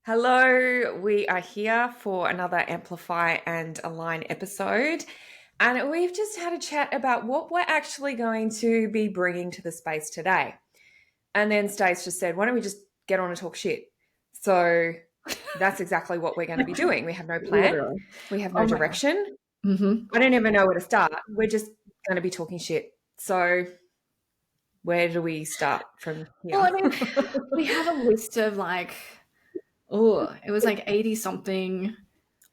Hello, we are here for another Amplify and Align episode. And we've just had a chat about what we're actually going to be bringing to the space today. And then Stacey just said, why don't we just get on and talk shit? So that's exactly what we're going to be doing. We have no plan. Literally. We have no direction. Mm-hmm. I don't even know where to start. We're just going to be talking shit. So where do we start from here? Well, I mean, we have a list of it was like 80 something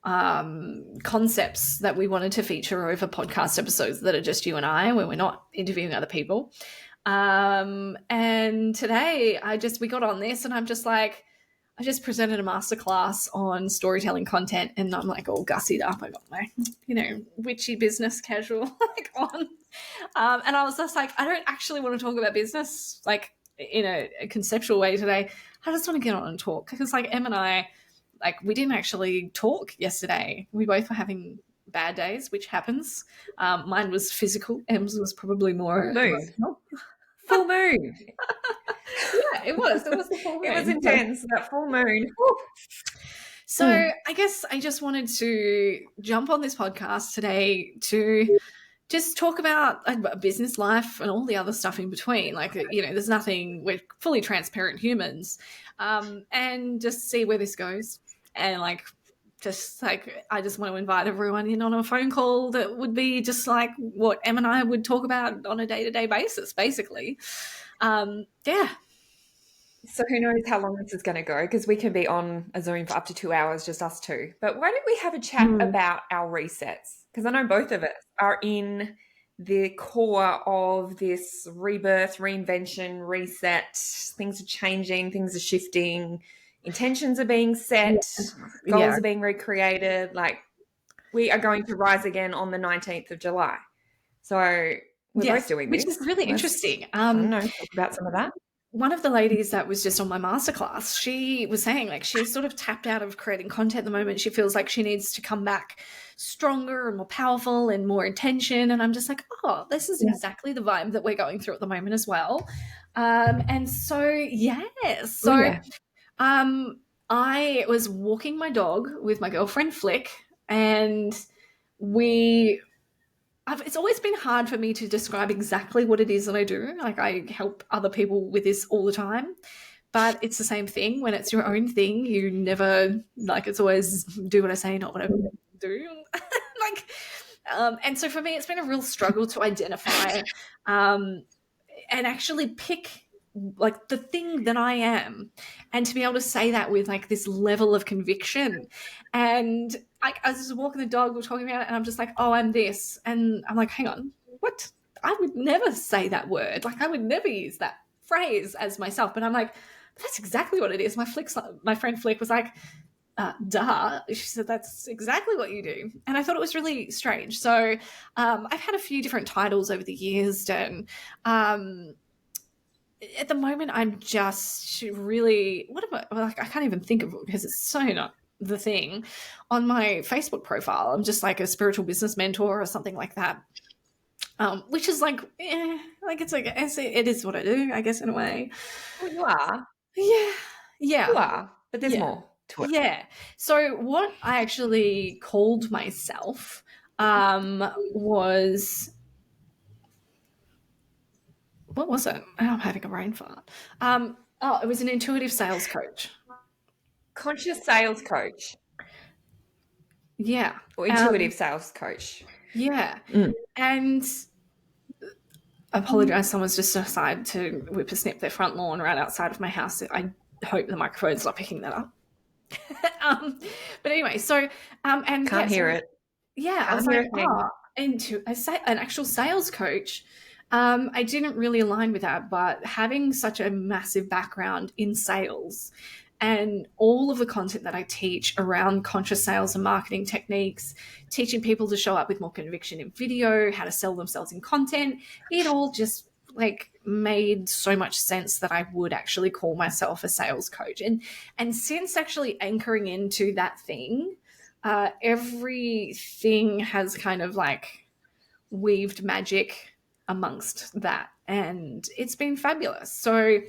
concepts that we wanted to feature over podcast episodes that are just you and I, where we're not interviewing other people. And today we got on this and I'm just like, I just presented a masterclass on storytelling content and I'm like all gussied up. I got my, witchy business casual on. And I was just like, I don't actually want to talk about business in a conceptual way today. I just want to get on and talk because Em and I, we didn't actually talk yesterday. We both were having bad days, which happens. Mine was physical. Em's was probably more emotional. Full moon. Yeah, it was. It was the full moon. It was intense, that full moon. So I guess I just wanted to jump on this podcast today to just talk about business life and all the other stuff in between. There's nothing, we're fully transparent humans, and just see where this goes. And I just want to invite everyone in on a phone call that would be just like what Em and I would talk about on a day-to-day basis, basically. Yeah. So who knows how long this is going to go, because we can be on a Zoom for up to 2 hours, just us two. But why don't we have a chat about our resets? Because I know both of us are in the core of this rebirth, reinvention, reset. Things are changing, things are shifting, intentions are being set, goals are being recreated. We are going to rise again on the 19th of July. So we're both doing this. Which is really interesting. I don't know, talk about some of that. One of the ladies that was just on my masterclass, she was saying she's sort of tapped out of creating content at the moment. She feels like she needs to come back stronger and more powerful and more intention. And I'm just like, oh, this is exactly the vibe that we're going through at the moment as well. And so, I was walking my dog with my girlfriend Flick, and it's always been hard for me to describe exactly what it is that I do. I help other people with this all the time, but it's the same thing. When it's your own thing, you never, it's always do what I say, not what I do. And so for me, it's been a real struggle to identify and actually pick the thing that I am, and to be able to say that with this level of conviction. And I was just walking the dog, we're talking about it, and I'm just like, oh, I'm this. And I'm like, hang on, what? I would never say that word. I would never use that phrase as myself. But I'm like, that's exactly what it is. My friend Flick was like, duh. She said, that's exactly what you do. And I thought it was really strange. So I've had a few different titles over the years, and at the moment I'm just really, I can't even think of it because it's so not the thing. On my Facebook profile, I'm just a spiritual business mentor or something like that, which is it is what I do, I guess, in a way. Well, you are. Yeah. You are, but there's more to it. Yeah. So what I actually called myself was... What was it? Oh, I'm having a brain fart. It was an intuitive sales coach. Conscious sales coach. Yeah. Or intuitive sales coach. Yeah. And I apologise, someone's just decided to whippersnip their front lawn right outside of my house. I hope the microphone's not picking that up. But anyway, so... and Can't hear it. Yeah, I was like, an actual sales coach... I didn't really align with that, but having such a massive background in sales and all of the content that I teach around conscious sales and marketing techniques, teaching people to show up with more conviction in video, how to sell themselves in content, it all just made so much sense that I would actually call myself a sales coach. And since actually anchoring into that thing, everything has kind of weaved magic amongst that, and it's been fabulous. So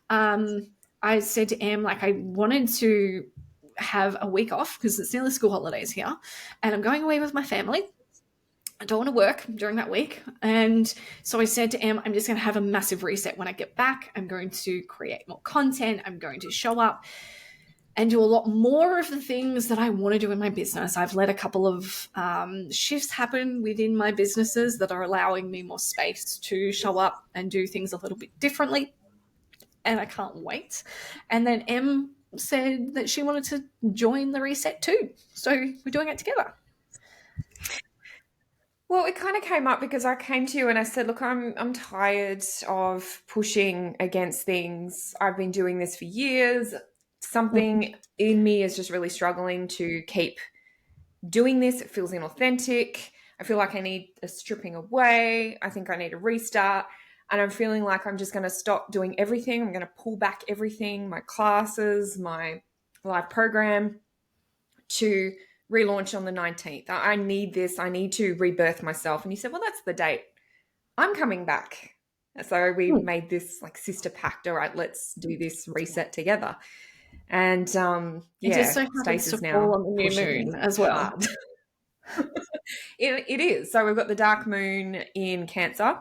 I said to Em, I wanted to have a week off because it's nearly school holidays here, and I'm going away with my family. I don't want to work during that week. And so I said to Em, I'm just going to have a massive reset when I get back. I'm going to create more content. I'm going to show up and do a lot more of the things that I want to do in my business. I've let a couple of shifts happen within my businesses that are allowing me more space to show up and do things a little bit differently. And I can't wait. And then Em said that she wanted to join the reset too. So we're doing it together. Well, it kind of came up because I came to you and I said, look, I'm tired of pushing against things. I've been doing this for years. Something in me is just really struggling to keep doing this. It feels inauthentic. I feel like I need a stripping away. I think I need a restart. And I'm feeling like I'm just going to stop doing everything. I'm going to pull back everything, my classes, my live program, to relaunch on the 19th. I need this. I need to rebirth myself. And you said, well, that's the date. I'm coming back. So we made this like sister pact. All right, let's do this reset together. And Stacey's now on the new moon as well. It is. So we've got the dark moon in Cancer,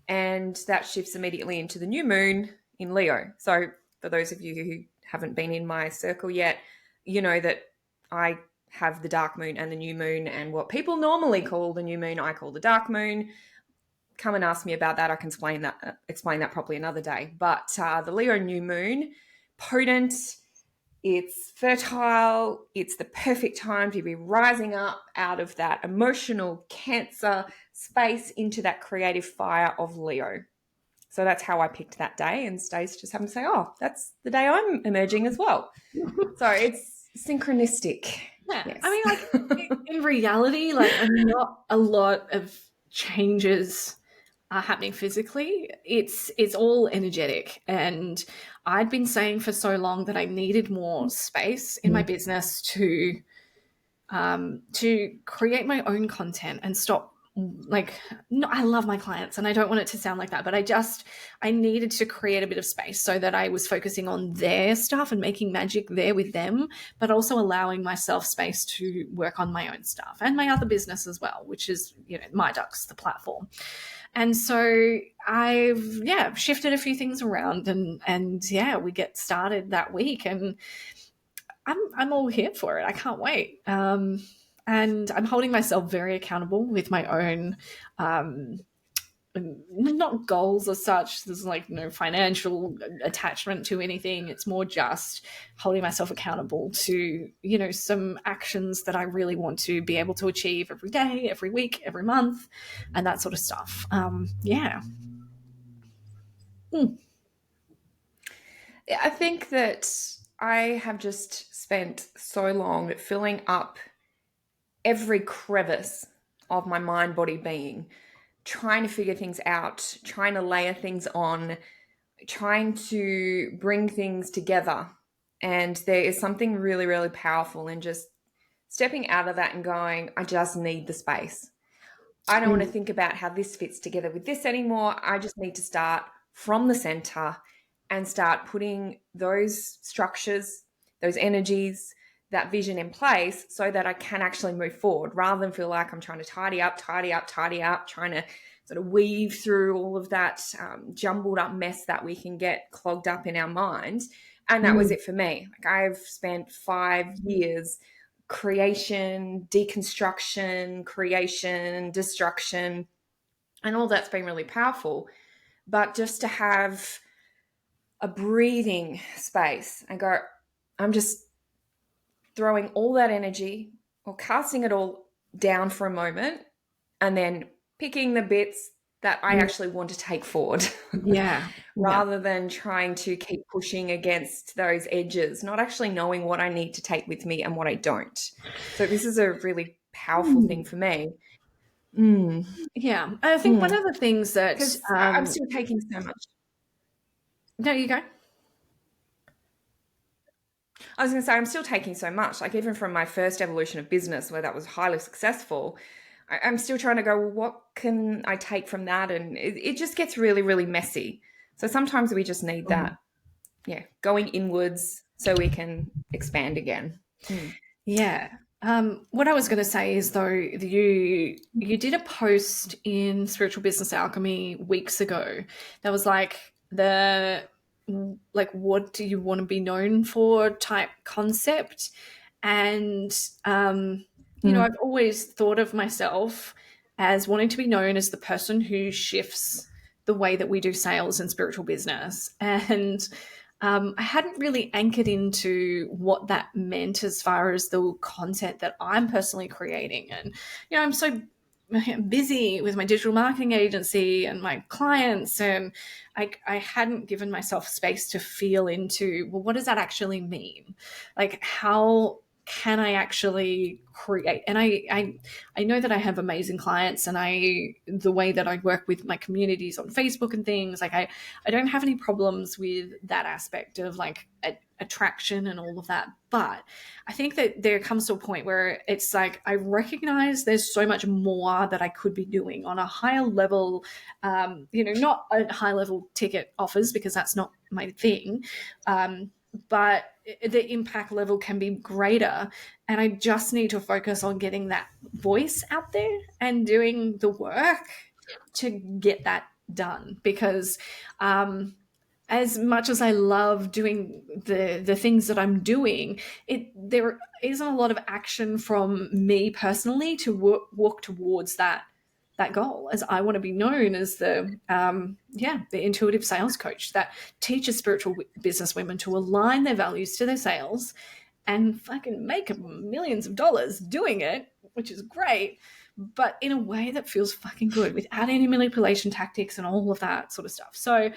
and that shifts immediately into the new moon in Leo. So for those of you who haven't been in my circle yet, you know that I have the dark moon and the new moon, and what people normally call the new moon, I call the dark moon. Come and ask me about that. I can explain that properly another day. But the Leo new moon, potent, it's fertile, it's the perfect time to be rising up out of that emotional Cancer space into that creative fire of Leo. So that's how I picked that day, and Stacey just happened to say, oh, that's the day I'm emerging as well. So it's synchronistic. Yeah. Yes. I mean, like in reality, like not a lot of changes are happening physically. It's all energetic. And I'd been saying for so long that I needed more space in my business to create my own content and stop. Like, no, I love my clients and I don't want it to sound like that, but I needed to create a bit of space so that I was focusing on their stuff and making magic there with them, but also allowing myself space to work on my own stuff and my other business as well, which is, My Ducks, the platform. And so I've, shifted a few things around and we get started that week, and I'm all here for it. I can't wait. And I'm holding myself very accountable with my own, not goals as such. There's like no financial attachment to anything. It's more just holding myself accountable to, some actions that I really want to be able to achieve every day, every week, every month, and that sort of stuff. I think that I have just spent so long filling up every crevice of my mind, body, being, trying to figure things out, trying to layer things on, trying to bring things together. And there is something really, really powerful in just stepping out of that and going, I just need the space. I don't want to think about how this fits together with this anymore. I just need to start from the center and start putting those structures, those energies, that vision in place so that I can actually move forward rather than feel like I'm trying to tidy up, trying to sort of weave through all of that jumbled up mess that we can get clogged up in our minds. And that was it for me. Like, I've spent 5 years creation, deconstruction, creation, destruction, and all that's been really powerful. But just to have a breathing space and go, I'm just throwing all that energy or casting it all down for a moment and then picking the bits that I actually want to take forward. Rather than trying to keep pushing against those edges, not actually knowing what I need to take with me and what I don't. So this is a really powerful thing for me. Yeah. I think one of the things that... Because I'm still taking so much. No, you go. I was going to say, I'm still taking so much, like even from my first evolution of business where that was highly successful, I'm still trying to go, well, what can I take from that? And it just gets really, really messy. So sometimes we just need that, going inwards, so we can expand again. Yeah. What I was going to say is, though, you did a post in Spiritual Business Alchemy weeks ago that was like what do you want to be known for type concept. And I've always thought of myself as wanting to be known as the person who shifts the way that we do sales in spiritual business. And I hadn't really anchored into what that meant as far as the content that I'm personally creating. And, I'm so busy with my digital marketing agency and my clients, and I hadn't given myself space to feel into, well, what does that actually mean? Like, how can I actually create? And I know that I have amazing clients, and the way that I work with my communities on Facebook and things, like I don't have any problems with that aspect of like attraction and all of that. But I think that there comes to a point where it's like, I recognize there's so much more that I could be doing on a higher level, not a high level ticket offers, because that's not my thing. But the impact level can be greater, and I just need to focus on getting that voice out there and doing the work to get that done. Because as much as I love doing the things that I'm doing, there isn't a lot of action from me personally to walk towards that goal, as I want to be known as the intuitive sales coach that teaches spiritual business women to align their values to their sales and fucking make millions of dollars doing it, which is great, but in a way that feels fucking good without any manipulation tactics and all of that sort of stuff. So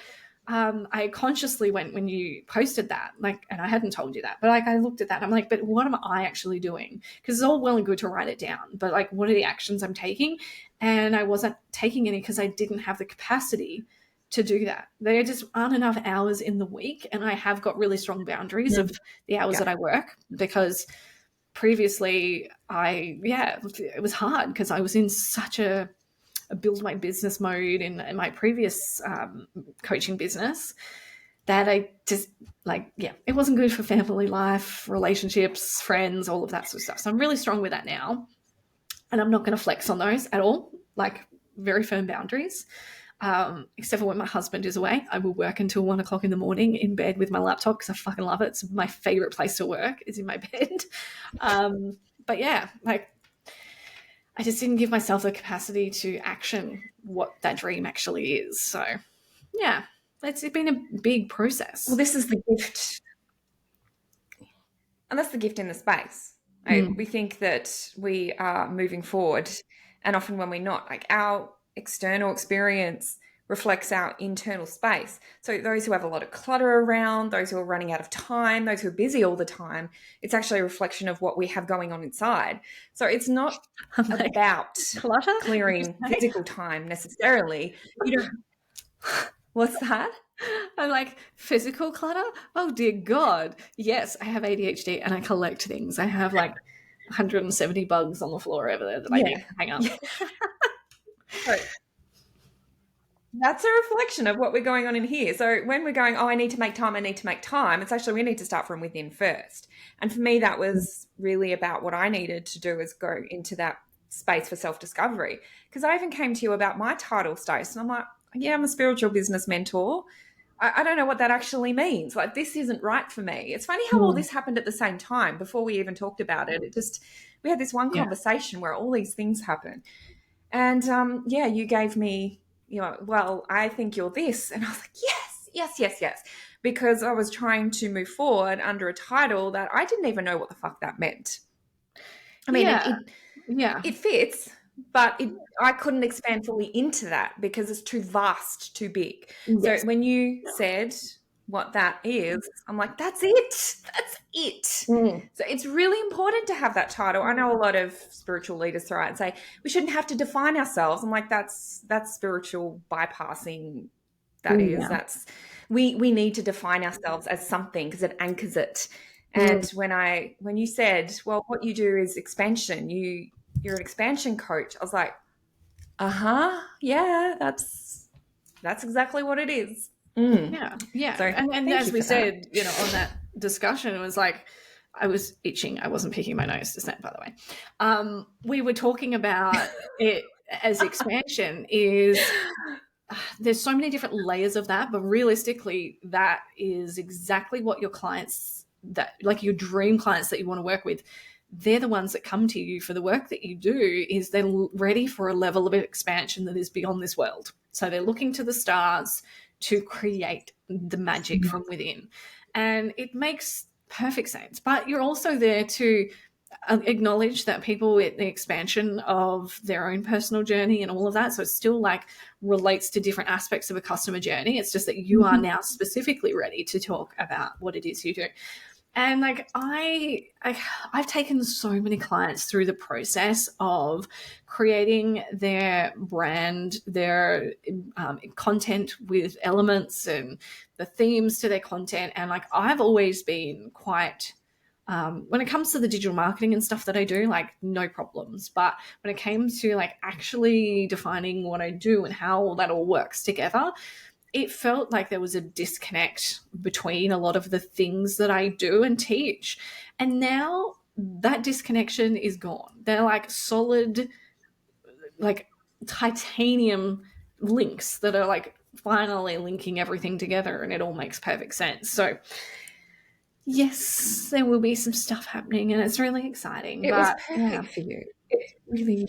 I consciously went, when you posted that, and I hadn't told you that, but I looked at that and I'm like, but what am I actually doing? Because it's all well and good to write it down, but what are the actions I'm taking? And I wasn't taking any because I didn't have the capacity to do that. There just aren't enough hours in the week, and I have got really strong boundaries of the hours that I work, because previously it was hard because I was in such a build my business mode in my previous coaching business that I just it wasn't good for family life, relationships, friends, all of that sort of stuff. So I'm really strong with that now, and I'm not going to flex on those at all. Very firm boundaries, except for when my husband is away. I will work until 1 o'clock in the morning in bed with my laptop because I fucking love it. It's my favorite place to work, is in my bed. But yeah, I just didn't give myself the capacity to action what that dream actually is. So, yeah, it's been a big process. Well, this is the gift. And that's the gift in the space. We think that we are moving forward, and often when we're not, our external experience reflects our internal space. So those who have a lot of clutter around, those who are running out of time, those who are busy all the time, it's actually a reflection of what we have going on inside. So it's not about clutter? clearing physical time necessarily. What's that? I'm like, physical clutter? Oh, dear God. Yes, I have ADHD and I collect things. I have 170 bugs on the floor over there that I need to hang up. Right. That's a reflection of what we're going on in here. So when we're going, I need to make time, it's actually, we need to start from within first. And for me, that was really about what I needed to do, is go into that space for self-discovery. Because I even came to you about my title, Stacey, and I'm like, yeah, I'm a spiritual business mentor. I don't know what that actually means. This isn't right for me. It's funny how all this happened at the same time before we even talked about it. We had this one conversation where all these things happen. And you gave me, well, I think you're this. And I was like, yes. Because I was trying to move forward under a title that I didn't even know what the fuck that meant. I mean, it fits, but I couldn't expand fully into that because it's too vast, too big. Yes. So when you said what that is, I'm like, that's it. So it's really important to have that title. I know a lot of spiritual leaders throw out and say we shouldn't have to define ourselves. I'm like, that's spiritual bypassing. We need to define ourselves as something because it anchors it. And when you said, well, what you do is expansion, you're an expansion coach, I was like, yeah, that's exactly what it is. Yeah. So, and as we said, on discussion was like, I was itching. I wasn't picking my nose to snap, by the way. We were talking about it as expansion is there's so many different layers of that, but realistically, that is exactly what your clients, that like your dream clients that you want to work with, they're the ones that come to you for the work that you do, is they're ready for a level of expansion that is beyond this world. So they're looking to the stars to create the magic from within. And it makes perfect sense. But you're also there to acknowledge that people with the expansion of their own personal journey and all of that. So it still like relates to different aspects of a customer journey. It's just that you are now specifically ready to talk about what it is you do. And like I've taken so many clients through the process of creating their brand, their content with elements and the themes to their content. And like I've always been quite when it comes to the digital marketing and stuff that I do, like no problems. But when it came to like actually defining what I do and how that all works together, it felt like there was a disconnect between a lot of the things that I do and teach. And now that disconnection is gone. They're like solid, like titanium links that are like finally linking everything together, and it all makes perfect sense. So yes, there will be some stuff happening and it's really exciting. It was perfect for you. It really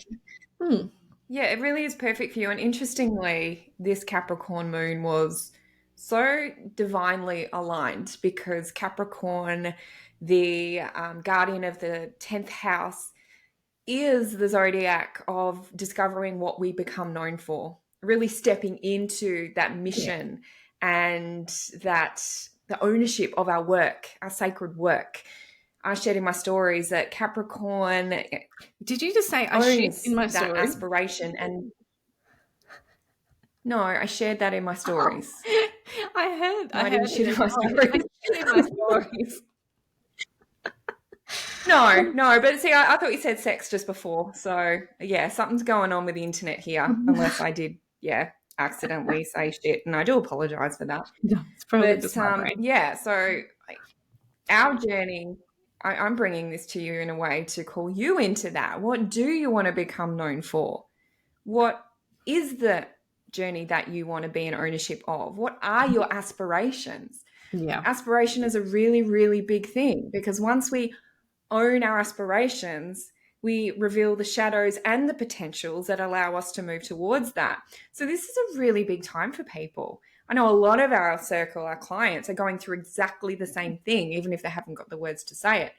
Yeah, it really is perfect for you. And interestingly, this Capricorn moon was so divinely aligned because Capricorn, the guardian of the 10th house, is the zodiac of discovering what we become known for, really stepping into that mission and that the ownership of our work, our sacred work. I shared in my stories that Capricorn. Did you just say I shared in my story? Aspiration and no, I shared that in my stories. Oh, I didn't share in my stories. No, but see, I thought you said sex just before. So yeah, something's going on with the internet here, unless I did, accidentally say shit, and I do apologize for that. No, it's probably just my brain. Yeah, so our journey, I'm bringing this to you in a way to call you into that. What do you want to become known for? What is the journey that you want to be in ownership of? What are your aspirations? Yeah. Aspiration is a really, really big thing because once we own our aspirations, we reveal the shadows and the potentials that allow us to move towards that. So this is a really big time for people. I know a lot of our circle, our clients, are going through exactly the same thing, even if they haven't got the words to say it.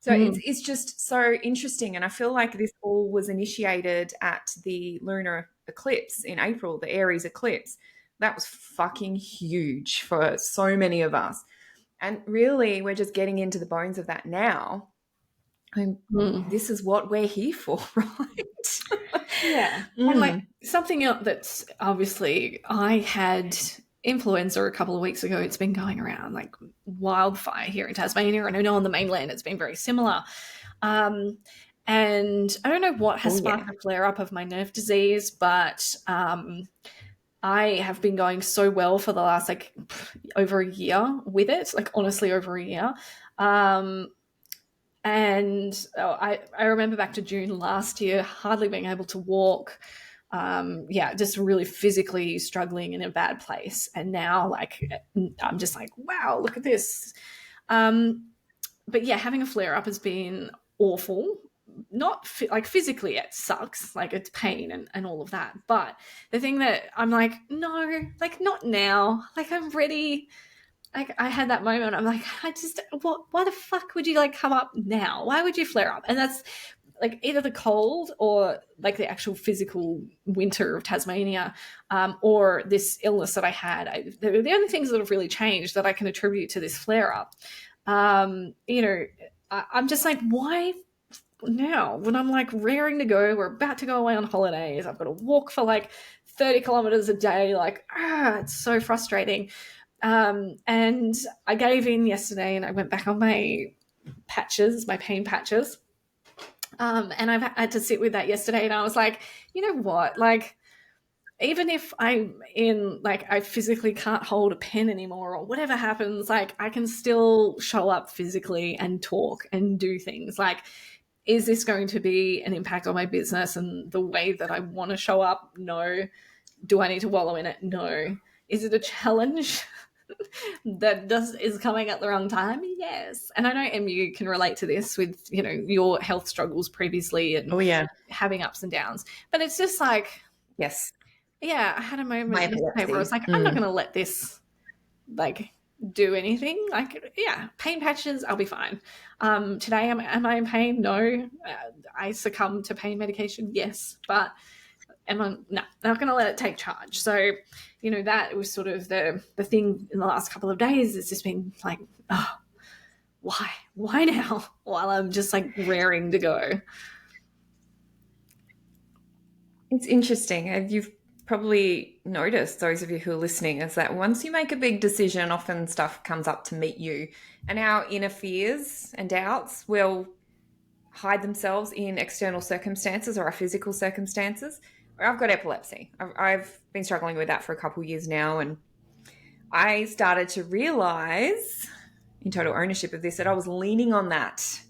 So it's just so interesting. And I feel like this all was initiated at the lunar eclipse in April, the Aries eclipse. That was fucking huge for so many of us. And really, we're just getting into the bones of that now. This is what we're here for, right? Yeah. And like something else that's obviously, I had influenza a couple of weeks ago. It's been going around like wildfire here in Tasmania, and I know on the mainland it's been very similar. And I don't know what has sparked a flare up of my nerve disease, but I have been going so well for the last like over a year with it, like honestly over a year. And I remember back to June last year, hardly being able to walk. Just really physically struggling in a bad place. And now like, I'm just like, wow, look at this. But yeah, having a flare up has been awful. Not like physically it sucks, like it's pain and all of that. But the thing that I'm like, no, like not now. Like I'm ready. Like I had that moment. I'm like, why the fuck would you like come up now? Why would you flare up? And that's like either the cold or like the actual physical winter of Tasmania, or this illness that I had. The only things that have really changed that I can attribute to this flare up, I'm just like, why now when I'm like raring to go, we're about to go away on holidays, I've got to walk for like 30 kilometers a day, like it's so frustrating. And I gave in yesterday and I went back on my pain patches. And I've had to sit with that yesterday, and I was like, you know what, like even if I'm in, like, I physically can't hold a pen anymore or whatever happens, like, I can still show up physically and talk and do things. Like, is this going to be an impact on my business and the way that I want to show up? No. Do I need to wallow in it? No. Is it a challenge that is coming at the wrong time? Yes. And I know MU can relate to this with, you know, your health struggles previously and having ups and downs. But it's just like, yes, yeah, I had a moment my yesterday where I was like, I'm not going to let this like do anything. Like, yeah, pain patches, I'll be fine. Today, am I in pain? No. I succumb to pain medication? Yes. But I'm not going to let it take charge. So, you know, that was sort of the thing in the last couple of days. It's just been like, oh, why now? While I'm just like raring to go. It's interesting. You've probably noticed, those of you who are listening, is that once you make a big decision, often stuff comes up to meet you, and our inner fears and doubts will hide themselves in external circumstances or our physical circumstances. I've got epilepsy. I've been struggling with that for a couple of years now, and I started to realize, in total ownership of this, that I was leaning on that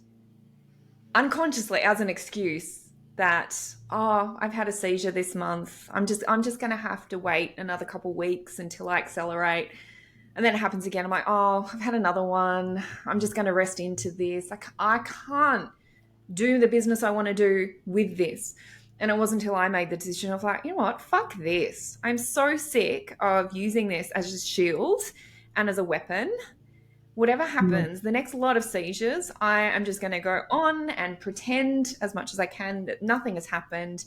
unconsciously as an excuse that, oh, I've had a seizure this month. I'm just going to have to wait another couple of weeks until I accelerate. And then it happens again. I'm like, oh, I've had another one. I'm just going to rest into this. I can't do the business I want to do with this. And it wasn't until I made the decision of like, you know what, fuck this. I'm so sick of using this as a shield and as a weapon. Whatever happens, the next lot of seizures, I am just going to go on and pretend as much as I can that nothing has happened.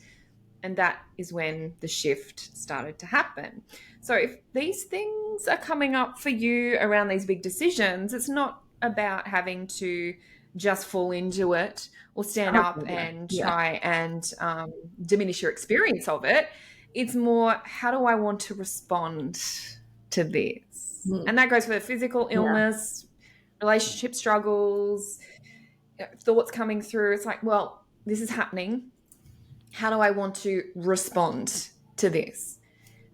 And that is when the shift started to happen. So if these things are coming up for you around these big decisions, it's not about having to just fall into it or stand up and try and diminish your experience of it. It's more, how do I want to respond to this? And that goes for physical illness, relationship struggles, thoughts coming through. It's like, well, this is happening. How do I want to respond to this?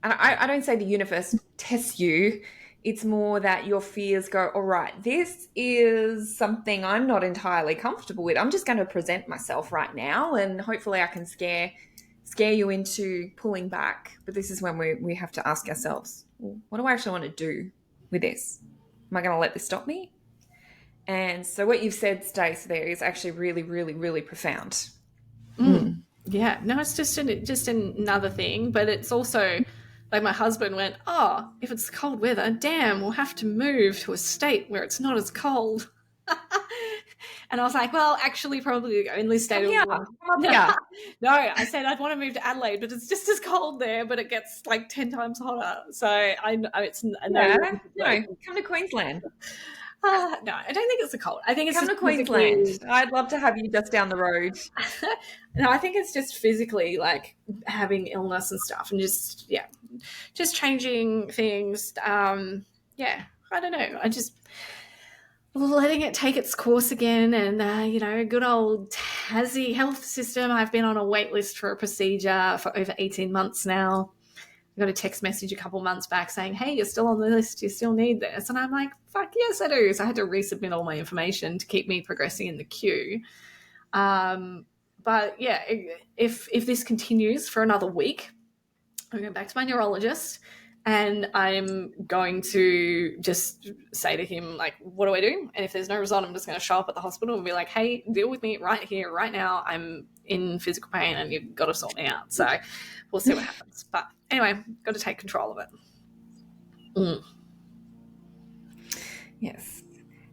And I don't say the universe tests you. It's more that your fears go, all right, this is something I'm not entirely comfortable with. I'm just going to present myself right now, and hopefully I can scare you into pulling back. But this is when we have to ask ourselves, well, what do I actually want to do with this? Am I going to let this stop me? And so what you've said, Stacey, there is actually really, really, really profound. Yeah, no, it's just another thing, but it's also like my husband went, oh, if it's cold weather, damn, we'll have to move to a state where it's not as cold. And I was like, well, actually, probably the only state. No, I said I'd want to move to Adelaide, but it's just as cold there, but it gets like 10 times hotter. So I know it's come to Queensland. No, I don't think it's the cold. I think it's come to Queensland. I'd love to have you just down the road. No, I think it's just physically like having illness and stuff, and just changing things. I don't know. I just letting it take its course again, and good old Tassie health system. I've been on a wait list for a procedure for over 18 months now. I got a text message a couple months back saying, hey, you're still on the list, you still need this. And I'm like, fuck yes, I do. So I had to resubmit all my information to keep me progressing in the queue. But yeah, if this continues for another week, I'm going back to my neurologist, and I'm going to just say to him, like, what do I do? And if there's no result, I'm just going to show up at the hospital and be like, hey, deal with me right here, right now. I'm in physical pain and you've got to sort me out. So we'll see what happens. But anyway, got to take control of it. Yes.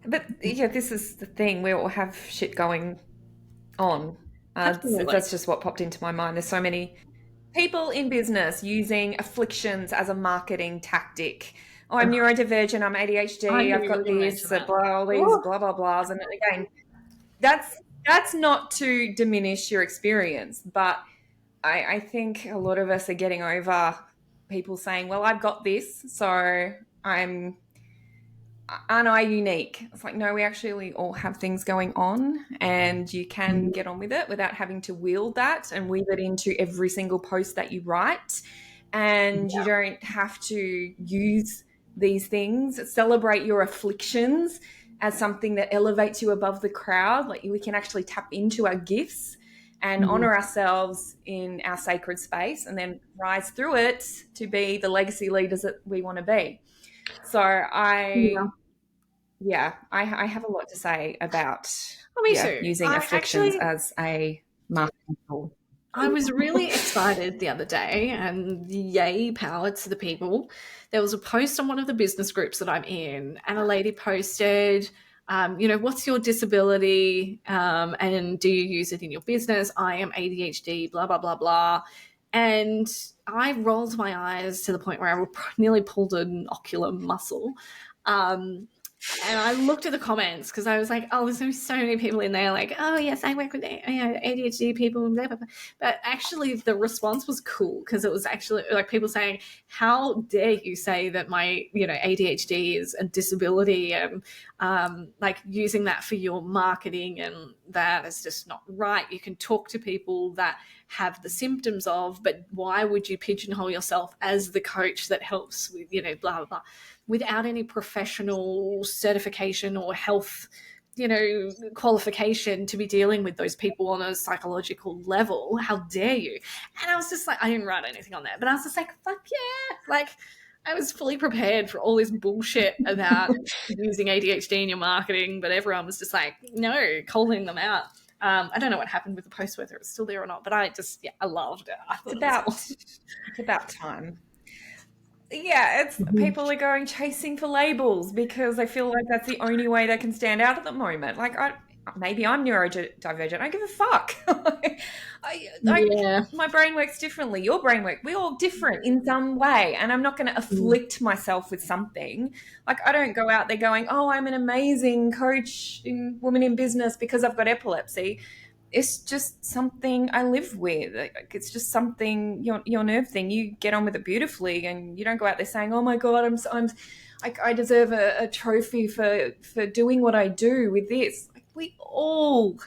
But yeah, this is the thing. We all have shit going on. That's just what popped into my mind. There's so many people in business using afflictions as a marketing tactic. Oh, I'm neurodivergent, I'm ADHD, I've got this, all these blah, blah, blahs. And again, that's not to diminish your experience, but I think a lot of us are getting over people saying, well, I've got this, so aren't I unique? It's like, no, we actually all have things going on, and you can get on with it without having to wield that and weave it into every single post that you write and you don't have to use these things. Celebrate your afflictions as something that elevates you above the crowd. Like, we can actually tap into our gifts and honor ourselves in our sacred space, and then rise through it to be the legacy leaders that we want to be. So I have a lot to say about me too. using afflictions as a marketing tool. I was really excited the other day, and yay, power to the people. There was a post on one of the business groups that I'm in, and a lady posted, what's your disability, and do you use it in your business? I am ADHD, blah, blah, blah, blah. And I rolled my eyes to the point where I nearly pulled an ocular muscle. And I looked at the comments because I was like, oh, there's going to be so many people in there like, oh, yes, I work with ADHD people. Blah, blah, blah. But actually the response was cool because it was actually like people saying, how dare you say that my, ADHD is a disability, and like using that for your marketing, and that is just not right. You can talk to people that have the symptoms of, but why would you pigeonhole yourself as the coach that helps with, blah, blah, blah, without any professional certification or health, qualification to be dealing with those people on a psychological level? How dare you? And I was just like, I didn't write anything on there, but I was just like, fuck yeah. Like, I was fully prepared for all this bullshit about using ADHD in your marketing, but everyone was just like, no, calling them out. I don't know what happened with the post, whether it's still there or not, but I loved it. I thought it's about time. Yeah, it's people are going chasing for labels because they feel like that's the only way they can stand out at the moment. Like, maybe I'm neurodivergent. I give a fuck. My brain works differently. Your brain works. We're all different in some way, and I'm not going to afflict myself with something. Like, I don't go out there going, "Oh, I'm an amazing coach, woman in business because I've got epilepsy." It's just something I live with. It's just something, your nerve thing. You get on with it beautifully, and you don't go out there saying, "Oh my God, I deserve a trophy for doing what I do with this." Like, we all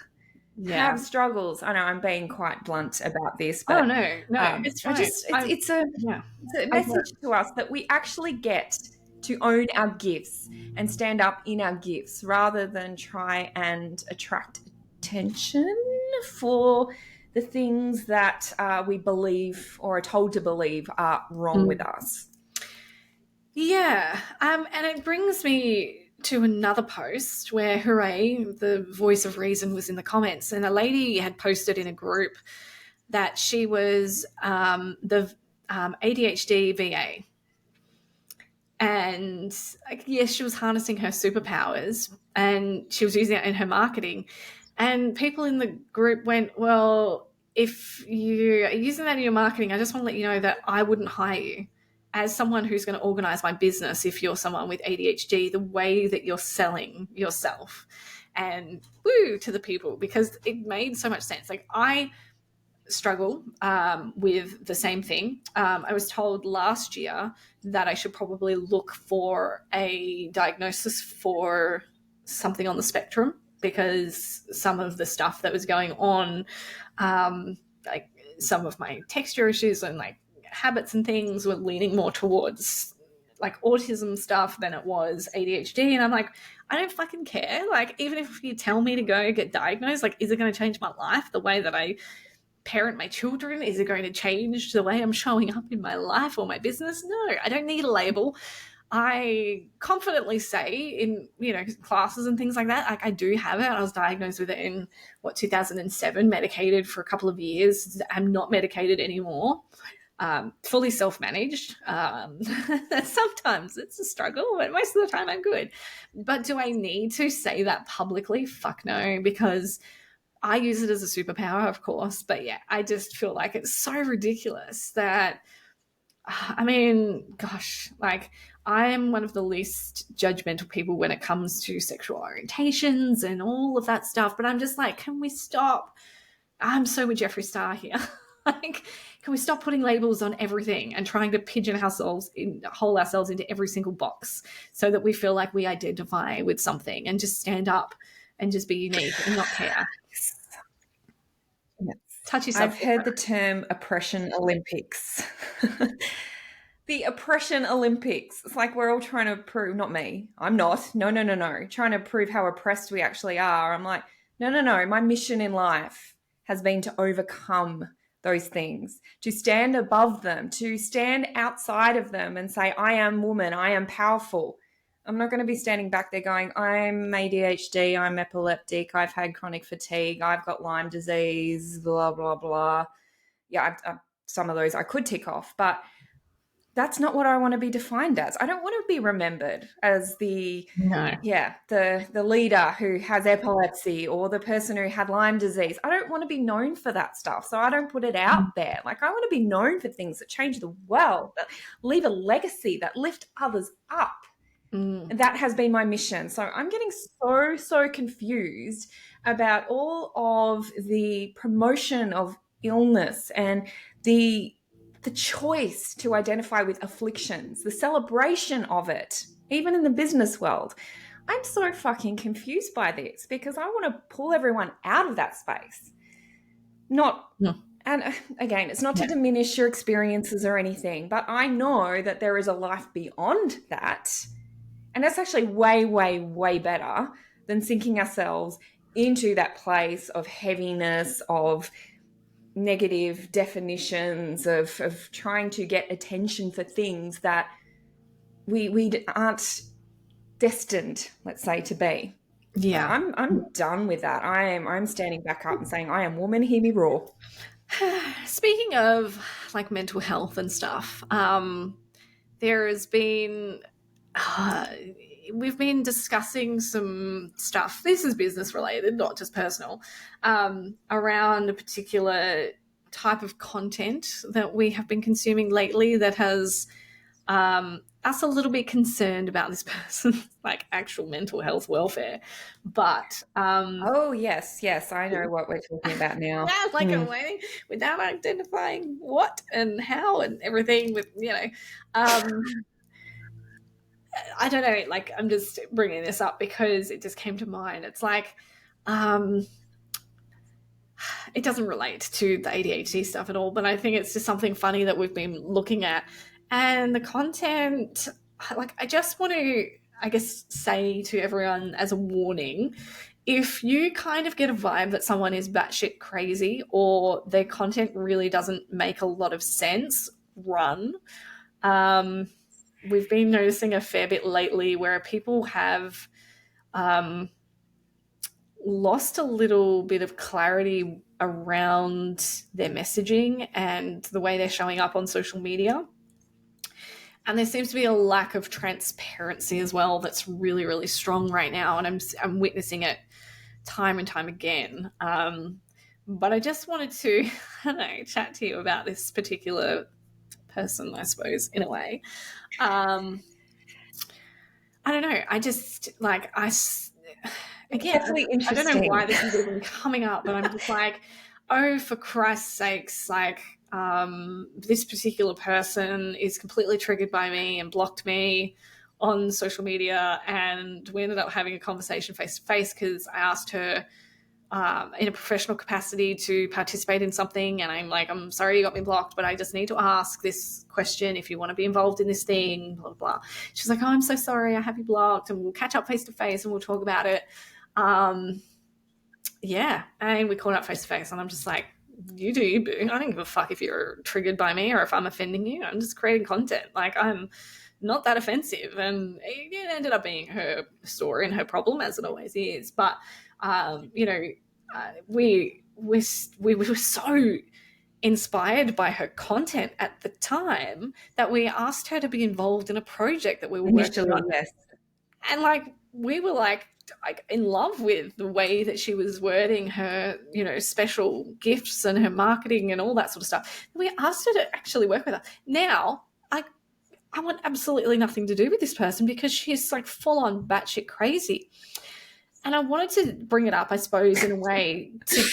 have struggles. I know I'm being quite blunt about this, but no, it's fine. It's a message to us that we actually get to own our gifts and stand up in our gifts rather than try and attract attention for the things that we believe or are told to believe are wrong with us. Yeah. And it brings me to another post where, hooray, the voice of reason was in the comments, and a lady had posted in a group that she was the ADHD VA. And yes, she was harnessing her superpowers and she was using it in her marketing. And people in the group went, well, if you are using that in your marketing, I just want to let you know that I wouldn't hire you as someone who's going to organize my business if you're someone with ADHD, the way that you're selling yourself. And woo to the people, because it made so much sense. Like, I struggle with the same thing. I was told last year that I should probably look for a diagnosis for something on the spectrum, because some of the stuff that was going on, like some of my texture issues and like habits and things, were leaning more towards like autism stuff than it was ADHD. And I'm like, I don't fucking care. Like, even if you tell me to go get diagnosed, like, is it going to change my life, the way that I parent my children? Is it going to change the way I'm showing up in my life or my business? No, I don't need a label. I confidently say in, classes and things like that, like, I do have it. I was diagnosed with it in 2007, medicated for a couple of years. I'm not medicated anymore. Fully self-managed. Sometimes it's a struggle, but most of the time I'm good. But do I need to say that publicly? Fuck no, because I use it as a superpower, of course. But yeah, I just feel like it's so ridiculous that, I mean, gosh, like, I am one of the least judgmental people when it comes to sexual orientations and all of that stuff. But I'm just like, can we stop? I'm so with Jeffree Star here. Like, can we stop putting labels on everything and trying to pigeon ourselves hole ourselves into every single box so that we feel like we identify with something, and just stand up and just be unique and not care? Yes. touchy I've subject. heard the term oppression Olympics. The oppression Olympics. It's like we're all trying to prove, not me, I'm not, no, trying to prove how oppressed we actually are. I'm like, no, my mission in life has been to overcome those things, to stand above them, to stand outside of them and say, I am woman, I am powerful. I'm not going to be standing back there going, I'm ADHD, I'm epileptic, I've had chronic fatigue, I've got Lyme disease, blah, blah, blah. Yeah, some of those I could tick off, but that's not what I want to be defined as. I don't want to be remembered as No. the leader who has epilepsy or the person who had Lyme disease. I don't want to be known for that stuff. So I don't put it out there. Like, I want to be known for things that change the world, that leave a legacy, that lift others up. And that has been my mission. So I'm getting so confused about all of the promotion of illness and the choice to identify with afflictions, the celebration of it, even in the business world. I'm so fucking confused by this because I want to pull everyone out of that space. And again, it's not to diminish your experiences or anything, but I know that there is a life beyond that. And that's actually way better than sinking ourselves into that place of heaviness, of negative definitions, of trying to get attention for things that we aren't destined, let's say, to be. Yeah. So I'm done with that. I'm standing back up and saying, I am woman, hear me roar. Speaking of like mental health and stuff, there has been we've been discussing some stuff. This is business related, not just personal, around a particular type of content that we have been consuming lately that has us a little bit concerned about this person's like actual mental health welfare. But oh yes, I know what we're talking about now. yeah, like I'm waiting without identifying what and how and everything with I don't know, like I'm just bringing this up because it just came to mind. It's like it doesn't relate to the ADHD stuff at all, but I think it's just something funny that we've been looking at. And the content, like, I just want to, I guess, say to everyone as a warning, if you kind of get a vibe that someone is batshit crazy or their content really doesn't make a lot of sense, run. We've been noticing a fair bit lately where people have lost a little bit of clarity around their messaging and the way they're showing up on social media. And there seems to be a lack of transparency as well that's really, really strong right now. And I'm witnessing it time and time again. But I just wanted to, I don't know, chat to you about this particular person, I suppose, in a way. I don't know. I just, like, again, I don't know why this is even coming up, but I'm just like, oh, for Christ's sakes, like, this particular person is completely triggered by me and blocked me on social media, and we ended up having a conversation face to face because I asked her in a professional capacity to participate in something, and I'm like, I'm sorry you got me blocked, but I just need to ask this question if you want to be involved in this thing, blah, blah, blah. She's like, oh, I'm so sorry, I have you blocked, and we'll catch up face to face and we'll talk about it. Yeah, and we caught up face to face, and I'm just like, you do you, boo. I don't give a fuck if you're triggered by me or if I'm offending you. I'm just creating content. Like, I'm not that offensive, and it ended up being her story and her problem, as it always is. But we were so inspired by her content at the time that we asked her to be involved in a project that we were working on. Yes. And like, we were like in love with the way that she was wording her, special gifts and her marketing and all that sort of stuff. We asked her to actually work with us. Now, I want absolutely nothing to do with this person because she's like full on batshit crazy. And I wanted to bring it up, I suppose, in a way to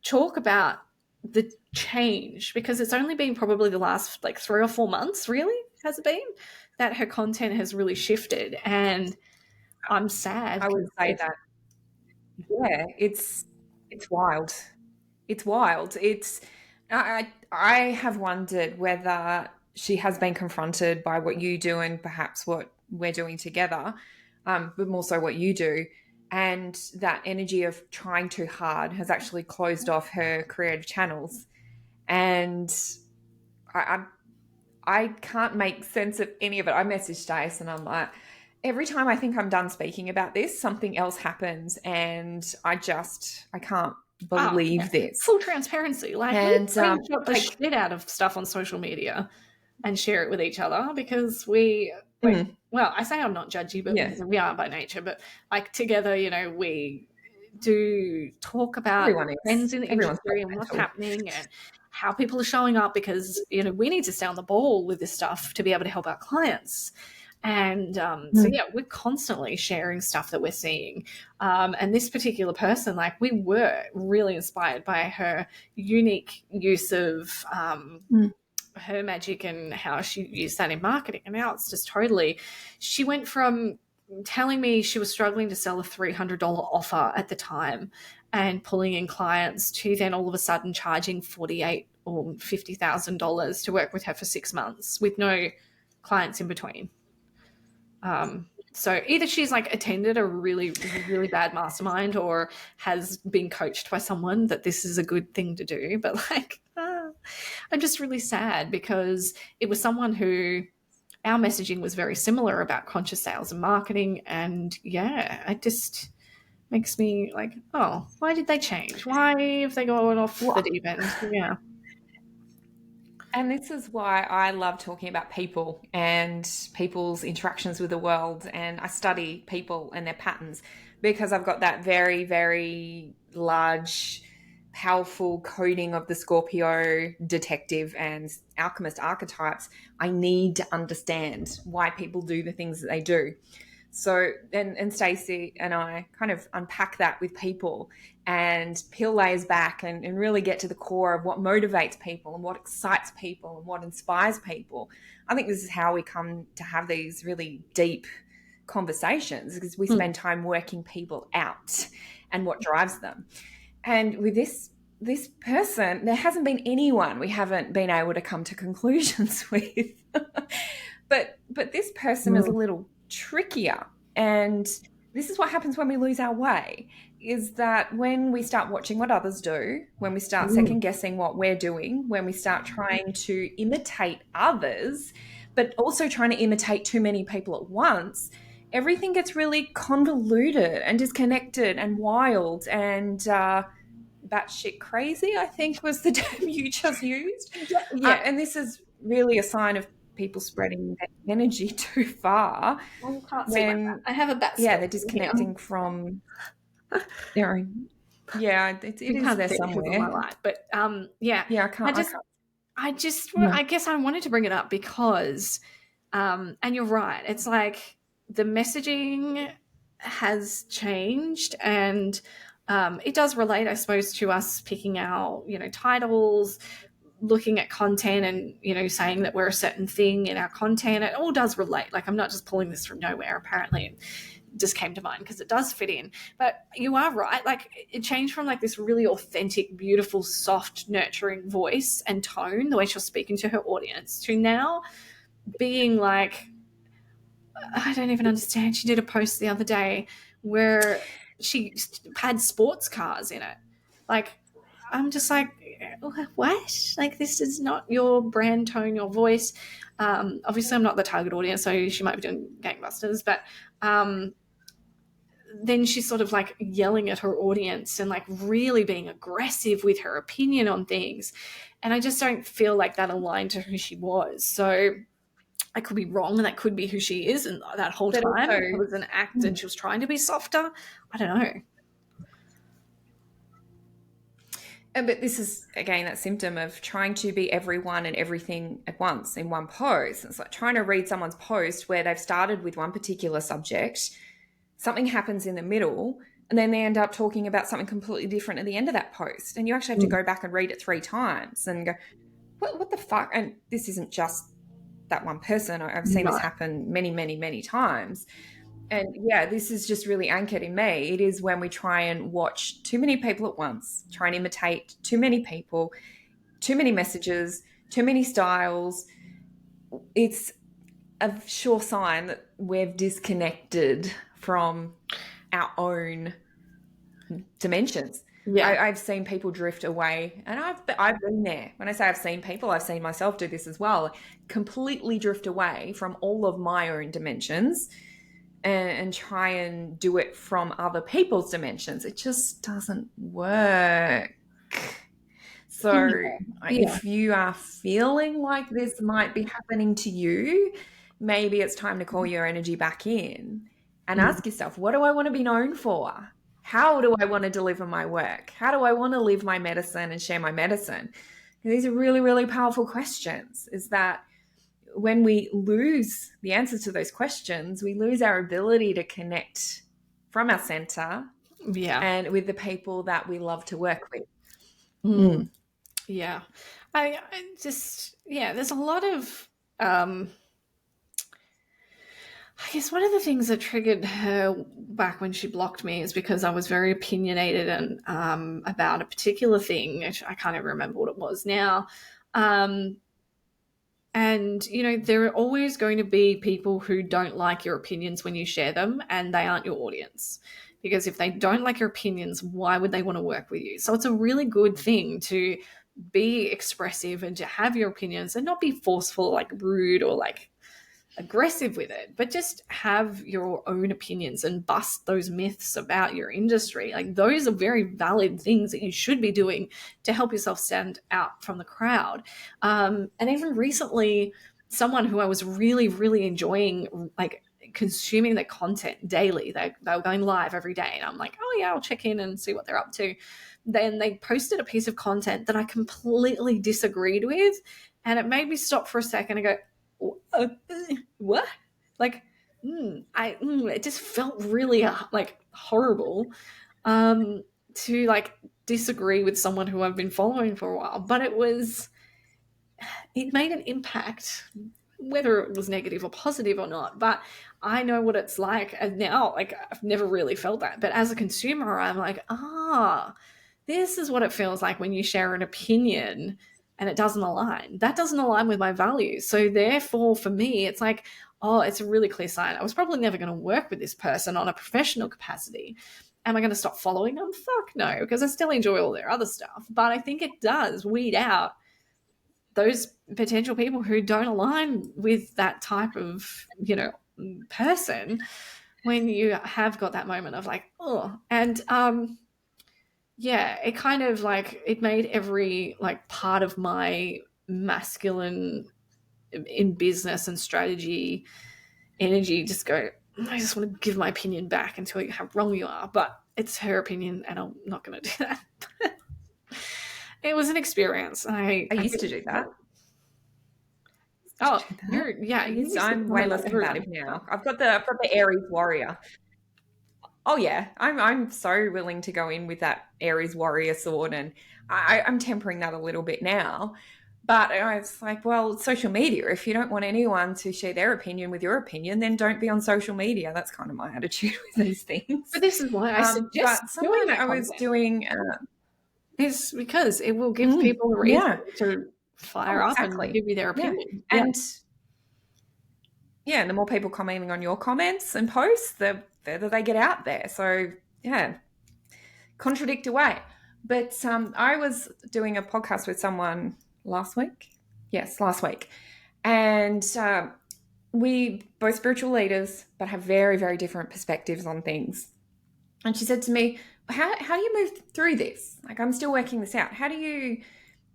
talk about the change, because it's only been probably the last like 3 or 4 months, really, has it been, that her content has really shifted. And I'm sad. I would say that. Yeah, it's wild. It's wild. I have wondered whether she has been confronted by what you do and perhaps what we're doing together, but more so what you do. And that energy of trying too hard has actually closed off her creative channels. And I, I can't make sense of any of it. I messaged Stace and I'm like, every time I think I'm done speaking about this, something else happens, and I can't Oh, yeah. believe this. Full transparency. Like, we And screenshot the like, shit out of stuff on social media and share it with each other because we, like, mm, well, I say I'm not judgy, but yeah, we are by nature. But, like, together, we do talk about everyone is. trends in the Everyone's industry and what's judgmental. happening and how people are showing up because, we need to stay on the ball with this stuff to be able to help our clients. And so, yeah, we're constantly sharing stuff that we're seeing. And this particular person, like, we were really inspired by her unique use of her magic and how she used that in marketing. And now it's just totally, she went from telling me she was struggling to sell a $300 offer at the time and pulling in clients to then all of a sudden charging $48,000 or $50,000 to work with her for 6 months with no clients in between. So either she's like attended a really, really bad mastermind or has been coached by someone that this is a good thing to do. But like, I'm just really sad because it was someone who our messaging was very similar about conscious sales and marketing. And yeah, it just makes me like, oh, why did they change? Why have they gone off the deep end? Yeah. And this is why I love talking about people and people's interactions with the world. And I study people and their patterns because I've got that very, very large, powerful coding of the Scorpio detective and alchemist archetypes. I need to understand why people do the things that they do. So, and Stacey and I kind of unpack that with people and peel layers back and really get to the core of what motivates people and what excites people and what inspires people. I think this is how we come to have these really deep conversations, because we spend time working people out and what drives them. And with this person, there hasn't been anyone we haven't been able to come to conclusions with. but this person is a little trickier. And this is what happens when we lose our way, is that when we start watching what others do, when we start second guessing what we're doing, when we start trying to imitate others, but also trying to imitate too many people at once, everything gets really convoluted and disconnected and wild and batshit crazy, I think was the term you just used. Yeah. And this is really a sign of people spreading their energy too far. I can't see when I have a bat. Yeah, they're disconnecting from their own. Yeah, it is there somewhere. My light, but yeah, Yeah, I can't. I guess I wanted to bring it up because, and you're right. It's like the messaging has changed, and it does relate, I suppose, to us picking our, titles, looking at content, and saying that we're a certain thing in our content. It all does relate. Like, I'm not just pulling this from nowhere. Apparently, it just came to mind because it does fit in. But you are right. Like, it changed from like this really authentic, beautiful, soft, nurturing voice and tone, the way she's speaking to her audience, to now being like, I don't even understand. She did a post the other day where she had sports cars in it. Like, I'm just like, what? Like, this is not your brand tone, your voice. Obviously, I'm not the target audience, so she might be doing gangbusters, but then she's sort of like yelling at her audience and like really being aggressive with her opinion on things. And I just don't feel like that aligned to who she was. So I could be wrong, and that could be who she is. And that whole time it was an act and she was trying to be softer. I don't know. But this is, again, that symptom of trying to be everyone and everything at once in one post. It's like trying to read someone's post where they've started with one particular subject, something happens in the middle, and then they end up talking about something completely different at the end of that post. And you actually have to go back and read it 3 times and go, what the fuck? And this isn't just that one person. I've seen this happen many, many, many times. And yeah, this is just really anchored in me. It is when we try and watch too many people at once, try and imitate too many people, too many messages, too many styles. It's a sure sign that we've disconnected from our own dimensions. Yeah. I've seen people drift away, and I've been there. When I say I've seen people, I've seen myself do this as well. Completely drift away from all of my own dimensions, and try and do it from other people's dimensions. It just doesn't work. So, Yeah. if you are feeling like this might be happening to you, maybe it's time to call your energy back in and Mm. ask yourself, what do I want to be known for? How do I want to deliver my work? How do I want to live my medicine and share my medicine? And these are really, really powerful questions. Is that when we lose the answers to those questions, we lose our ability to connect from our center Yeah. and with the people that we love to work with. Mm. Yeah. I just, yeah, there's a lot of, I guess one of the things that triggered her back when she blocked me is because I was very opinionated and about a particular thing. I can't even remember what it was now. Um, and, you know, there are always going to be people who don't like your opinions when you share them, and they aren't your audience. Because if they don't like your opinions, why would they want to work with you? So it's a really good thing to be expressive and to have your opinions and not be forceful, like rude or like aggressive with it, but just have your own opinions and bust those myths about your industry. Like those are very valid things that you should be doing to help yourself stand out from the crowd. And even recently, someone who I was really, really enjoying, like consuming their content daily, they were going live every day. And I'm like, oh yeah, I'll check in and see what they're up to. Then they posted a piece of content that I completely disagreed with. And it made me stop for a second and go, what? Like, it just felt really like horrible to like disagree with someone who I've been following for a while. But it made an impact, whether it was negative or positive or not. But I know what it's like, and now, like, I've never really felt that. But as a consumer, I'm like, this is what it feels like when you share an opinion and it doesn't align. That doesn't align with my values. So therefore, for me, it's like, oh, it's a really clear sign. I was probably never going to work with this person on a professional capacity. Am I going to stop following them? Fuck no, because I still enjoy all their other stuff. But I think it does weed out those potential people who don't align with that type of, person when you have got that moment of like, oh, and yeah, it kind of like it made every like part of my masculine in business and strategy energy just go, I just want to give my opinion back and tell you how wrong you are, but it's her opinion and I'm not going to do that. It was an experience. I used to do that. Oh, I'm way less combative now. I've got the Aries warrior. Oh yeah, I'm so willing to go in with that Aries warrior sword, and I'm tempering that a little bit now. But I was like, well, social media. If you don't want anyone to share their opinion with your opinion, then don't be on social media. That's kind of my attitude with these things. But this is why I suggest but someone I was doing is because it will give people a reason to fire up and give you their opinion. Yeah. And and the more people commenting on your comments and posts, the further they get out there. So yeah, contradict away. But I was doing a podcast with someone last week. Yes, last week. And we both spiritual leaders, but have very, very different perspectives on things. And she said to me, how do you move through this? Like, I'm still working this out. How do you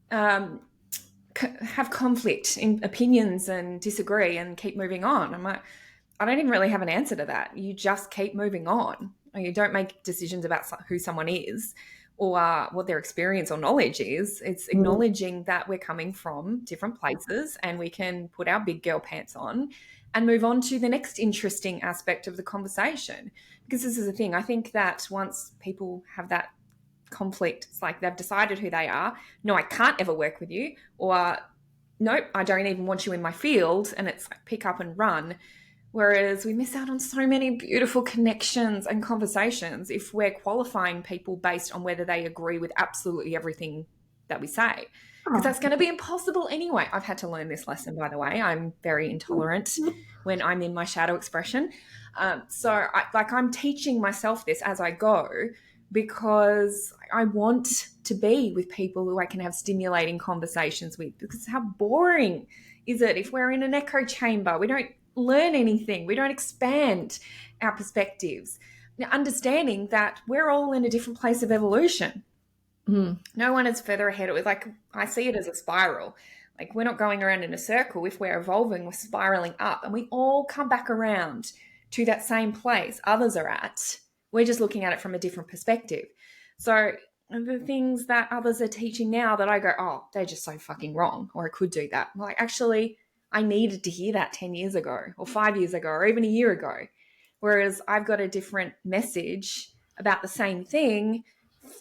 have conflict in opinions and disagree and keep moving on? I'm like, I don't even really have an answer to that. You just keep moving on. You don't make decisions about who someone is or what their experience or knowledge is. It's acknowledging that we're coming from different places and we can put our big girl pants on and move on to the next interesting aspect of the conversation. Because this is the thing. I think that once people have that conflict, it's like they've decided who they are. No, I can't ever work with you. Or nope, I don't even want you in my field. And it's like pick up and run. Whereas we miss out on so many beautiful connections and conversations if we're qualifying people based on whether they agree with absolutely everything that we say. Because Oh. that's going to be impossible anyway. I've had to learn this lesson, by the way. I'm very intolerant when I'm in my shadow expression. I'm teaching myself this as I go because I want to be with people who I can have stimulating conversations with. Because how boring is it if we're in an echo chamber? We don't learn anything, we don't expand our perspectives. Now, understanding that we're all in a different place of evolution. No one is further ahead. Like, I see it as a spiral. Like, we're not going around in a circle. If we're evolving, we're spiraling up, and we all come back around to that same place others are at. We're just looking at it from a different perspective. So the things that others are teaching now that I go, oh, they're just so fucking wrong, or I could do that. I'm like, actually, I needed to hear that 10 years ago or 5 years ago or even a year ago. Whereas I've got a different message about the same thing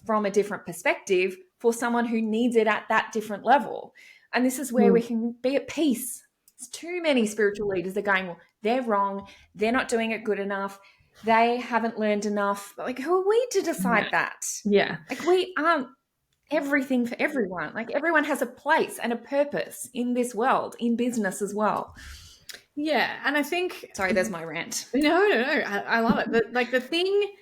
from a different perspective for someone who needs it at that different level. And this is where we can be at peace. There's too many spiritual leaders that are going, well, they're wrong. They're not doing it good enough. They haven't learned enough. But like, who are we to decide that? Yeah. Like, we aren't everything for everyone. Like, everyone has a place and a purpose in this world, in business as well. Yeah. And I think... Sorry, there's my rant. No. I love it.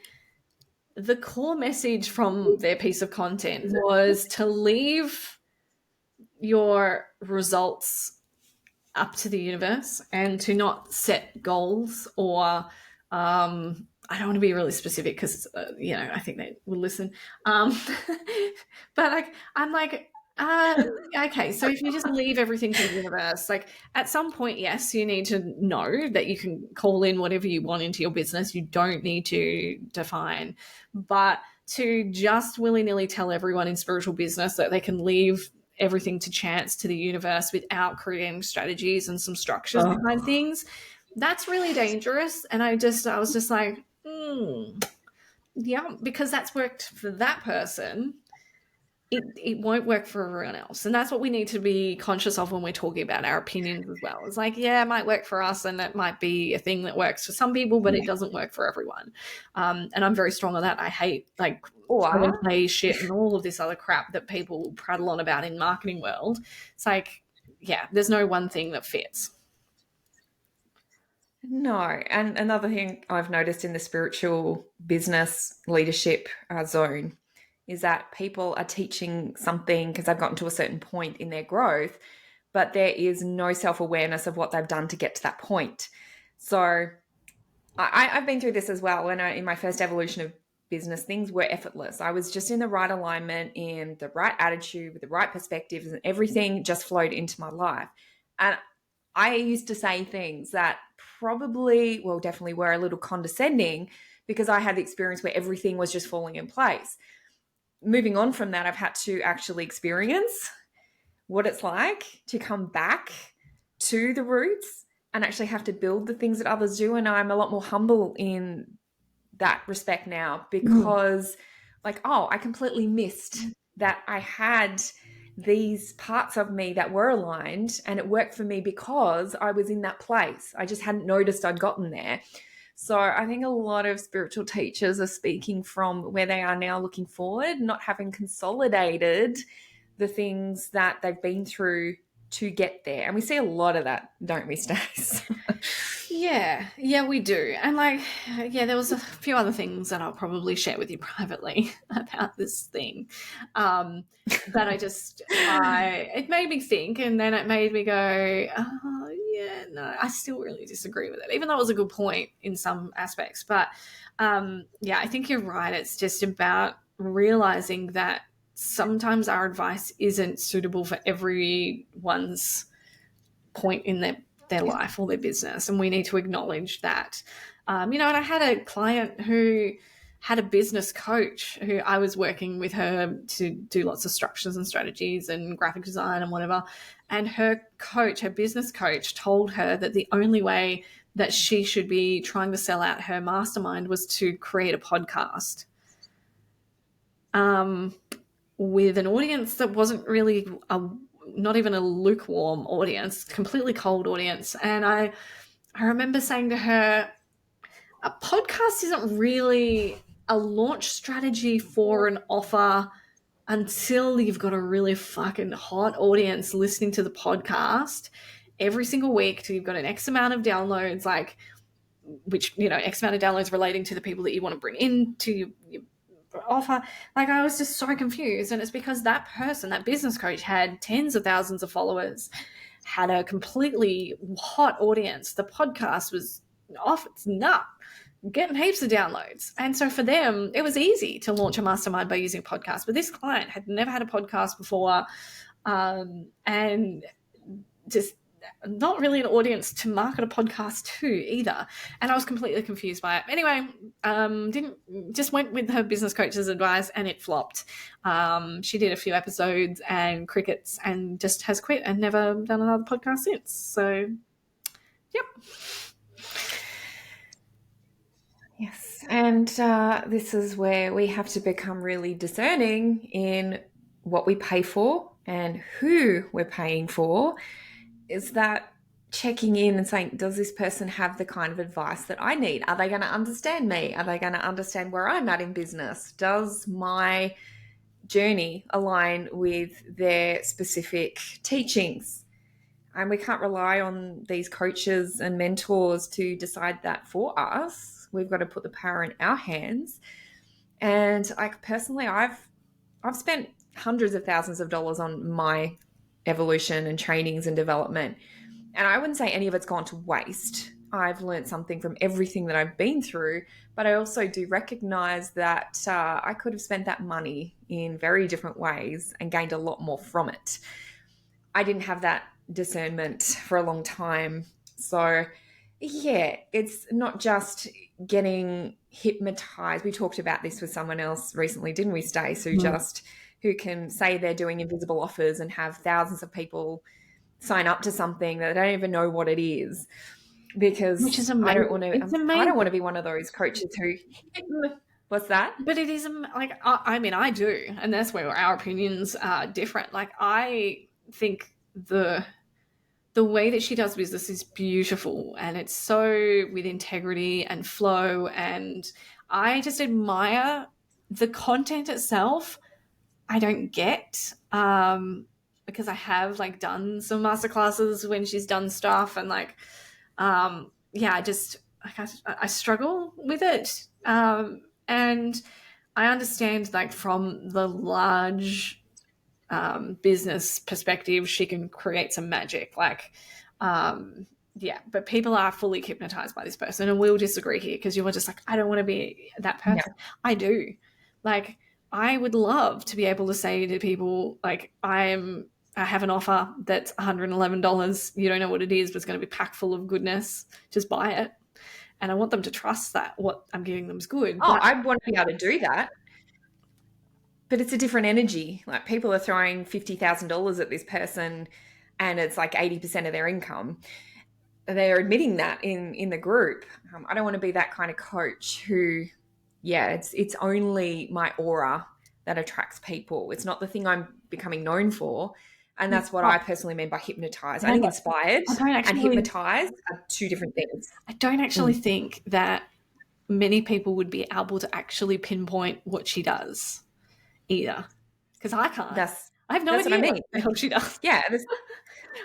The core message from their piece of content was to leave your results up to the universe and to not set goals or I don't want to be really specific because I think they will listen, but I'm like, okay, so if you just leave everything to the universe, like at some point, yes, you need to know that you can call in whatever you want into your business. You don't need to define, but to just willy-nilly tell everyone in spiritual business that they can leave everything to chance, to the universe, without creating strategies and some structures behind things, that's really dangerous. And I was just like, yeah, because that's worked for that person, it won't work for everyone else. And that's what we need to be conscious of when we're talking about our opinions as well. It's like, yeah, it might work for us and that might be a thing that works for some people, but it doesn't work for everyone. And I'm very strong on that. I hate like play shit and all of this other crap that people prattle on about in marketing world. It's like, yeah, there's no one thing that fits. No. And another thing I've noticed in the spiritual business leadership zone is that people are teaching something because they've gotten to a certain point in their growth, but there is no self-awareness of what they've done to get to that point. So I've been through this as well. When in my first evolution of business, things were effortless. I was just in the right alignment, in the right attitude, with the right perspectives, and everything just flowed into my life. And I used to say things that definitely were a little condescending because I had the experience where everything was just falling in place. Moving on from that, I've had to actually experience what it's like to come back to the roots and actually have to build the things that others do. And I'm a lot more humble in that respect now because I completely missed that I had these parts of me that were aligned and it worked for me because I was in that place. I just hadn't noticed I'd gotten there. So I think a lot of spiritual teachers are speaking from where they are now looking forward, not having consolidated the things that they've been through to get there. And we see a lot of that, don't we, Stace? Yeah, we do. And there was a few other things that I'll probably share with you privately about this thing. That it made me think, and then it made me go, oh, yeah, no, I still really disagree with it, even though it was a good point in some aspects. But I think you're right. It's just about realizing that sometimes our advice isn't suitable for everyone's point in their life or their business, and we need to acknowledge that. And I had a client who had a business coach who I was working with her to do lots of structures and strategies and graphic design and whatever, and her business coach told her that the only way that she should be trying to sell out her mastermind was to create a podcast with an audience that wasn't really not even a lukewarm audience, completely cold audience. And I I remember saying to her, a podcast isn't really a launch strategy for an offer until you've got a really fucking hot audience listening to the podcast every single week till you've got an X amount of downloads, like, which, you know, X amount of downloads relating to the people that you want to bring into your offer. Like, I was just so confused. And it's because that person, that business coach, had tens of thousands of followers, had a completely hot audience. The podcast was off its nut, getting heaps of downloads. And so for them, it was easy to launch a mastermind by using a podcast. But this client had never had a podcast before, and just not really an audience to market a podcast to either. And I was completely confused by it. Anyway, just went with her business coach's advice, and it flopped. She did a few episodes and crickets, and just has quit and never done another podcast since. So, yep. Yes. And this is where we have to become really discerning in what we pay for and who we're paying for. Is that checking in and saying, does this person have the kind of advice that I need? Are they going to understand me? Are they going to understand where I'm at in business? Does my journey align with their specific teachings? And we can't rely on these coaches and mentors to decide that for us. We've got to put the power in our hands. And like personally, I've spent hundreds of thousands of dollars on my evolution and trainings and development. And I wouldn't say any of it's gone to waste. I've learned something from everything that I've been through, but I also do recognize that I could have spent that money in very different ways and gained a lot more from it. I didn't have that discernment for a long time. So yeah, it's not just getting hypnotized. We talked about this with someone else recently, didn't we, Stacey? Who can say they're doing invisible offers and have thousands of people sign up to something that they don't even know what it is. Because which is amazing. I don't want to be one of those coaches who what's that? But it is like, I mean, I do, and that's where our opinions are different. Like, I think the way that she does business is beautiful, and it's so with integrity and flow, and I just admire the content itself. I don't get, because I have like done some masterclasses when she's done stuff, and like, yeah, I struggle with it. And I understand, like, from the large business perspective, she can create some magic. Like, yeah, but people are fully hypnotized by this person, and we'll disagree here because you were just like, I don't want to be that person. Yeah. I do. Like, I would love to be able to say to people, like, I have an offer that's $111. You don't know what it is, but it's going to be packed full of goodness. Just buy it. And I want them to trust that what I'm giving them is good. Oh, I want to be able to do that. But it's a different energy. Like, people are throwing $50,000 at this person and it's like 80% of their income. They're admitting that in the group. I don't want to be that kind of coach who, yeah, it's only my aura that attracts people. It's not the thing I'm becoming known for. And that's what I personally mean by hypnotize. I think inspired and hypnotize are two different things. I don't actually think that many people would be able to actually pinpoint what she does either, because I can't. I have no idea what the hell she does. Yeah.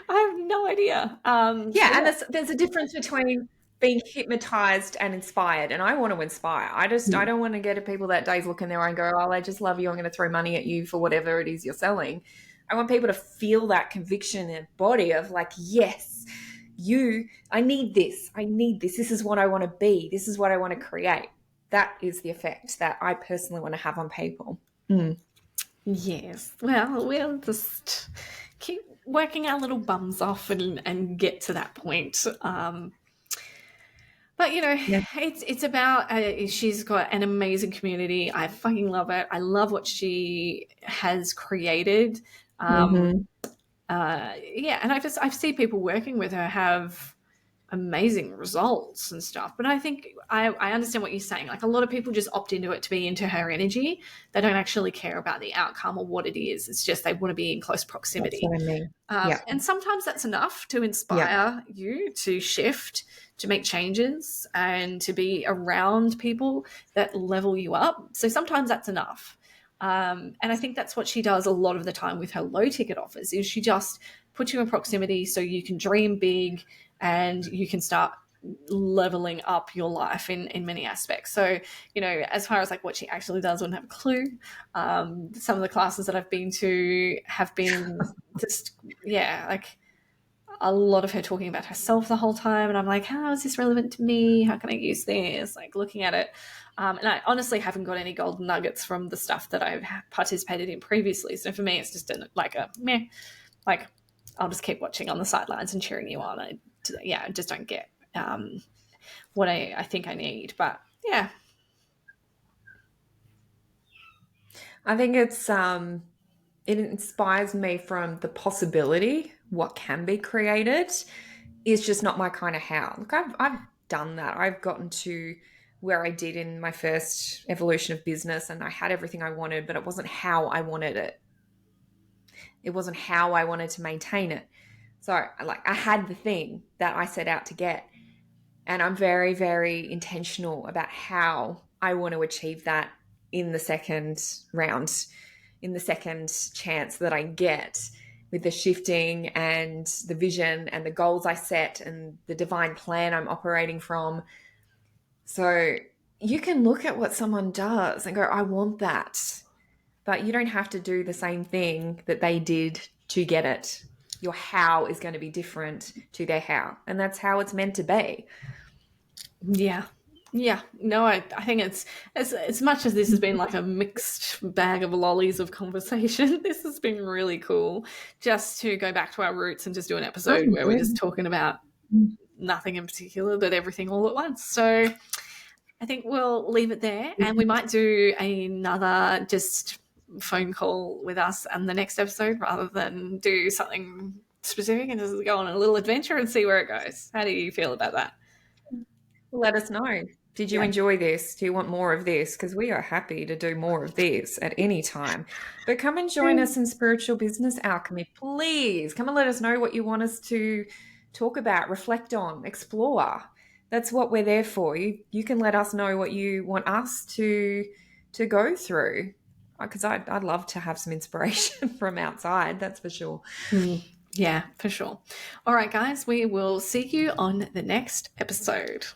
I have no idea. Yeah, and there's a difference between being hypnotized and inspired, and I want to inspire. I don't want to get at people that days look in their eye and go, oh, I just love you, I'm going to throw money at you for whatever it is you're selling. I want people to feel that conviction in their body of like, yes, I need this, this is what I want to be, this is what I want to create. That is the effect that I personally want to have on people. Yes, well, we'll just keep working our little bums off and get to that point. But, you know, it's about, she's got an amazing community. I fucking love it. I love what she has created. Yeah, and I see people working with her have amazing results and stuff. But I think I understand what you're saying. Like, a lot of people just opt into it to be into her energy. They don't actually care about the outcome or what it is. It's just they want to be in close proximity. That's what I mean. And sometimes that's enough to inspire you to shift to make changes and to be around people that level you up. So sometimes that's enough. And I think that's what she does a lot of the time with her low ticket offers, is she just puts you in proximity so you can dream big and you can start leveling up your life in many aspects. So, you know, as far as like what she actually does, I wouldn't have a clue. Some of the classes that I've been to have been just, yeah, like a lot of her talking about herself the whole time. And I'm like, how is this relevant to me? How can I use this? Like looking at it. And I honestly haven't got any golden nuggets from the stuff that I've participated in previously. So for me, it's just like a meh, like I'll just keep watching on the sidelines and cheering you on. I just don't get what I think I need. But yeah. I think it inspires me from the possibility, what can be created is just not my kind of how. Look, I've done that. I've gotten to where I did in my first evolution of business, and I had everything I wanted, but it wasn't how I wanted it. It wasn't how I wanted to maintain it. So like I had the thing that I set out to get, and I'm very, very intentional about how I want to achieve that in the second round, in the second chance that I get, with the shifting and the vision and the goals I set and the divine plan I'm operating from. So you can look at what someone does and go, I want that. But you don't have to do the same thing that they did to get it. Your how is going to be different to their how. And that's how it's meant to be. Yeah. Yeah. No, I think it's as much as this has been like a mixed bag of lollies of conversation, this has been really cool just to go back to our roots and just do an episode where we're just talking about nothing in particular, but everything all at once. So I think we'll leave it there, and we might do another just phone call with us on the next episode rather than do something specific and just go on a little adventure and see where it goes. How do you feel about that? Let us know. Did you enjoy this? Do you want more of this? Because we are happy to do more of this at any time. But come and join us in Spiritual Business Alchemy, please. Come and let us know what you want us to talk about, reflect on, explore. That's what we're there for. You can let us know what you want us to go through. Because I'd love to have some inspiration from outside, that's for sure. Yeah, for sure. All right, guys, we will see you on the next episode.